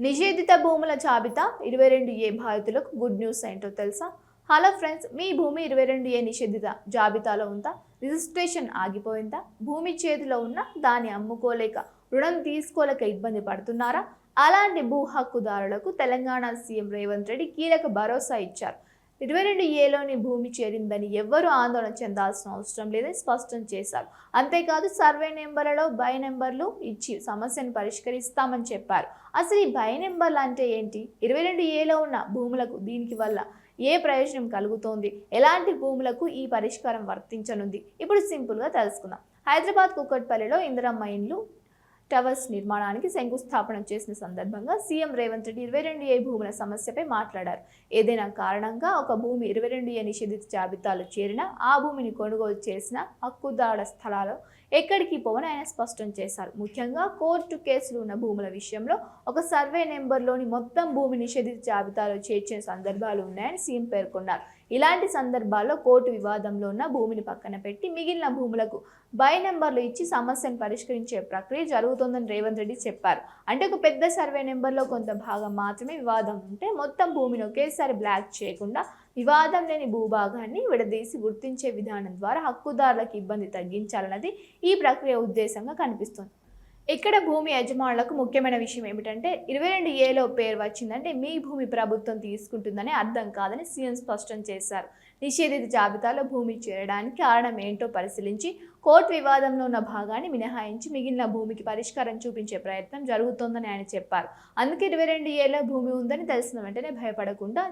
నిషేధిత భూముల జాబితా 22A బాధితులకు గుడ్ న్యూస్ ఏంటో తెలుసా? హలో ఫ్రెండ్స్, మీ భూమి 22A నిషేధిత జాబితాలో ఉందా? రిజిస్ట్రేషన్ ఆగిపోయిందా? భూమి చేతిలో ఉన్న దాన్ని అమ్ముకోలేక రుణం తీసుకోలేక ఇబ్బంది పడుతున్నారా? అలాంటి భూ హక్కుదారులకు తెలంగాణ సీఎం రేవంత్ రెడ్డి కీలక భరోసా ఇచ్చారు. 22Aలోని భూమి చేరిందని ఎవ్వరూ ఆందోళన చెందాల్సిన అవసరం లేదని స్పష్టం చేశారు. అంతేకాదు సర్వే నెంబర్లలో బై నెంబర్లు ఇచ్చి సమస్యను పరిష్కరిస్తామని చెప్పారు. అసలు ఈ బై నెంబర్లు అంటే ఏంటి? 22Aలో ఉన్న భూములకు దీనికి వల్ల ఏ ప్రయోజనం కలుగుతోంది? ఎలాంటి భూములకు ఈ పరిష్కారం వర్తించనుంది? ఇప్పుడు సింపుల్గా తెలుసుకుందాం. హైదరాబాద్ కుక్కట్పల్లిలో ఇందిరమ్మ ఇండ్లు టవర్స్ నిర్మాణానికి శంకుస్థాపన చేసిన సందర్భంగా సీఎం రేవంత్ రెడ్డి 22A భూముల సమస్యపై మాట్లాడారు. ఏదైనా కారణంగా ఒక భూమి 22A నిషేధిత జాబితాలో చేరినా ఆ భూమిని కొనుగోలు చేసిన హక్కుదారుల స్థలాలు ఎక్కడికి పోవని ఆయన స్పష్టం చేశారు. ముఖ్యంగా కోర్టు కేసులు ఉన్న భూముల విషయంలో ఒక సర్వే నెంబర్లోని మొత్తం భూమి నిషేధిత జాబితాలో చేర్చిన సందర్భాలు ఉన్నాయని సీఎం పేర్కొన్నారు. ఇలాంటి సందర్భాల్లో కోర్టు వివాదంలో ఉన్న భూమిని పక్కన పెట్టి మిగిలిన భూములకు బై నెంబర్లు ఇచ్చి సమస్యను పరిష్కరించే ప్రక్రియ జరుగుతోందని రేవంత్ రెడ్డి చెప్పారు. అంటే ఒక పెద్ద సర్వే నెంబర్లో కొంత భాగం మాత్రమే వివాదం ఉంటే మొత్తం భూమిని ఒకేసారి బ్లాక్ చేయకుండా వివాదం లేని భూభాగాన్ని విడదీసి గుర్తించే విధానం ద్వారా హక్కుదారులకు ఇబ్బంది తగ్గించాలన్నది ఈ ప్రక్రియ ఉద్దేశంగా కనిపిస్తుంది. ఇక్కడ భూమి యజమానులకు ముఖ్యమైన విషయం ఏమిటంటే 22Aలో పేరు వచ్చిందంటే మీ భూమి ప్రభుత్వం తీసుకుంటుందని అర్థం కాదని సీఎం స్పష్టం చేశారు. నిషేధిత జాబితాలో భూమి చేరడానికి కారణం ఏంటో పరిశీలించి కోర్టు వివాదంలో ఉన్న భాగాన్ని మినహాయించి మిగిలిన భూమికి పరిష్కారం చూపించే ప్రయత్నం జరుగుతోందని ఆయన చెప్పారు. అందుకే 22Aలో భూమి ఉందని తెలిసిన వెంటనే భయపడకుండా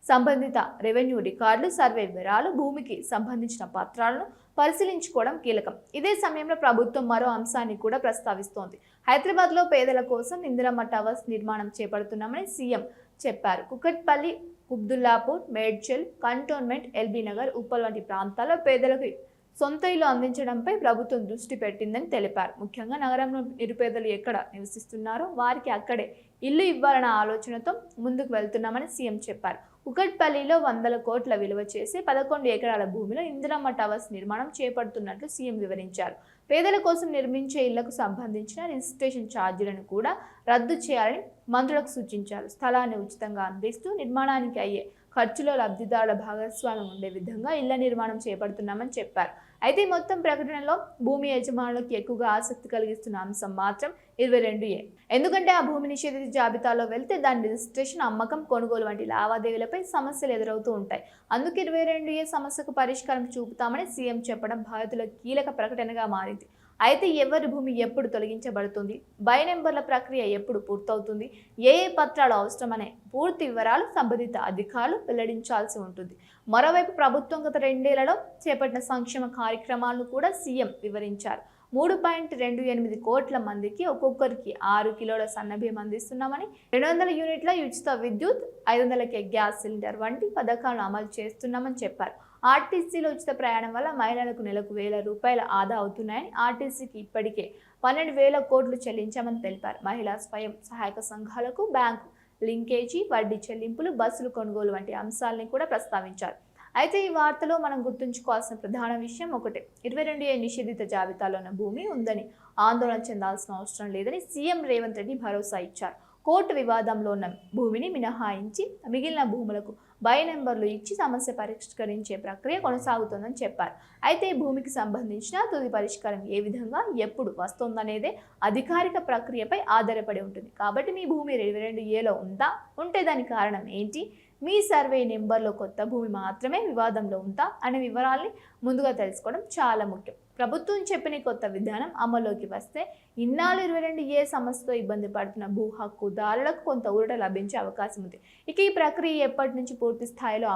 సంబంధిత రెవెన్యూ రికార్డులు, సర్వే వివరాలు, భూమికి సంబంధించిన పత్రాలను పరిశీలించుకోవడం కీలకం. ఇదే సమయంలో ప్రభుత్వం మరో అంశాన్ని కూడా ప్రస్తావిస్తోంది. హైదరాబాద్లో పేదల కోసం ఇందిరమ్మ టవర్స్ నిర్మాణం చేపడుతున్నామని సీఎం చెప్పారు. కుకట్పల్లి, కుబ్దుల్లాపూర్, మేడ్చల్, కంటోన్మెంట్, ఎల్బీ నగర్, ఉప్పల్ వంటి ప్రాంతాల్లో పేదలకు సొంత ఇల్లు అందించడంపై ప్రభుత్వం దృష్టి పెట్టిందని తెలిపారు. ముఖ్యంగా నగరంలో నిరుపేదలు ఎక్కడ నివసిస్తున్నారో వారికి అక్కడే ఇల్లు ఇవ్వాలన్న ఆలోచనతో ముందుకు వెళ్తున్నామని సీఎం చెప్పారు. కుకట్పల్లిలో 100 కోట్ల విలువ చేసి 11 ఎకరాల భూమిలో ఇందిరమ్మ టవర్స్ నిర్మాణం చేపడుతున్నట్లు సీఎం వివరించారు. పేదల కోసం నిర్మించే ఇళ్లకు సంబంధించిన రిజిస్ట్రేషన్ ఛార్జీలను కూడా రద్దు చేయాలని మంత్రులకు సూచించారు. స్థలాన్ని ఉచితంగా అందిస్తూ నిర్మాణానికి అయ్యే ఖర్చులో లబ్ధిదారుల భాగస్వామ్యం ఉండే విధంగా ఇళ్ల నిర్మాణం చేపడుతున్నామని చెప్పారు. అయితే మొత్తం ప్రకటనలో భూమి యజమానులకు ఎక్కువగా ఆసక్తి కలిగిస్తున్న అంశం మాత్రం 22A. ఎందుకంటే ఆ భూమి నిషేధిత జాబితాలో వెళ్తే దాని రిజిస్ట్రేషన్, అమ్మకం, కొనుగోలు వంటి లావాదేవీలపై సమస్యలు ఎదురవుతూ ఉంటాయి. అందుకే 22A సమస్యకు పరిష్కారం చూపుతామని సీఎం చెప్పడం బాధితుల కీలక ప్రకటనగా మారింది. అయితే ఎవరి భూమి ఎప్పుడు తొలగించబడుతుంది, బై నెంబర్ల ప్రక్రియ ఎప్పుడు పూర్తవుతుంది, ఏ పత్రాలు అవసరమనే పూర్తి వివరాలు సంబంధిత అధికారులు వెల్లడించాల్సి ఉంటుంది. మరోవైపు ప్రభుత్వం గత 2 ఏళ్లలో చేపట్టిన సంక్షేమ కార్యక్రమాలను కూడా సీఎం వివరించారు. 3.28 కోట్ల మందికి ఒక్కొక్కరికి 6 కిలోల సన్నబియ్యం అందిస్తున్నామని, 200 యూనిట్ల ఉచిత విద్యుత్, 500K గ్యాస్ సిలిండర్ వంటి పథకాలను అమలు చేస్తున్నామని చెప్పారు. ఆర్టీసీలో ఉచిత ప్రయాణం వల్ల మహిళలకు నెలకు ₹1,000 ఆదా అవుతున్నాయని, ఆర్టీసీకి ఇప్పటికే 12,000 కోట్లు చెల్లించామని తెలిపారు. మహిళా స్వయం సహాయక సంఘాలకు బ్యాంకు లింకేజీ, వడ్డీ చెల్లింపులు, బస్సులు కొనుగోలు వంటి అంశాలని కూడా ప్రస్తావించారు. అయితే ఈ వార్తలో మనం గుర్తుంచుకోవాల్సిన ప్రధాన విషయం ఒకటే, 22A నిషేధిత జాబితాలో ఉన్న భూమి ఉందని ఆందోళన చెందాల్సిన అవసరం లేదని సీఎం రేవంత్ రెడ్డి భరోసా ఇచ్చారు. కోర్టు వివాదంలో ఉన్న భూమిని మినహాయించి మిగిలిన భూములకు బై నెంబర్లు ఇచ్చి సమస్య పరిష్కరించే ప్రక్రియ కొనసాగుతోందని చెప్పారు. అయితే ఈ భూమికి సంబంధించిన తుది పరిష్కారం ఏ విధంగా, ఎప్పుడు వస్తుందనేదే అధికారిక ప్రక్రియపై ఆధారపడి ఉంటుంది. కాబట్టి మీ భూమి 22Aలో ఉందా, ఉంటే దాని కారణం ఏంటి, మీ సర్వే నెంబర్లో కొత్త భూమి మాత్రమే వివాదంలో ఉందా అనే వివరాల్ని ముందుగా తెలుసుకోవడం చాలా ముఖ్యం. ప్రభుత్వం చెప్పిన కొత్త విధానం అమల్లోకి వస్తే ఇన్నాళ్ళు 22A సమస్యతో ఇబ్బంది పడుతున్న భూ హక్కుదారులకు కొంత ఊరట లభించే అవకాశం ఉంది. ఇక ఈ ప్రక్రియ ఎప్పటి నుంచి పూర్తి స్థాయిలో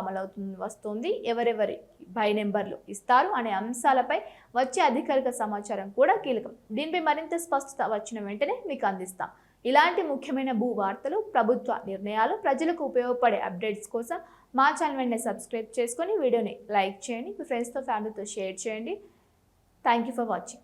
వస్తుంది, ఎవరెవరి బై నెంబర్లు ఇస్తారు అనే అంశాలపై వచ్చే అధికారిక సమాచారం కూడా కీలకం. దీనిపై మరింత స్పష్టత వచ్చిన వెంటనే మీకు అందిస్తాం. ఇలాంటి ముఖ్యమైన భూ వార్తలు, ప్రభుత్వ నిర్ణయాలు, ప్రజలకు ఉపయోగపడే అప్డేట్స్ కోసం మా ఛానల్ వెంటనే సబ్స్క్రైబ్ చేసుకొని వీడియోని లైక్ చేయండి, మీ ఫ్రెండ్స్తో, ఫ్యామిలీతో షేర్ చేయండి. Thank you for watching.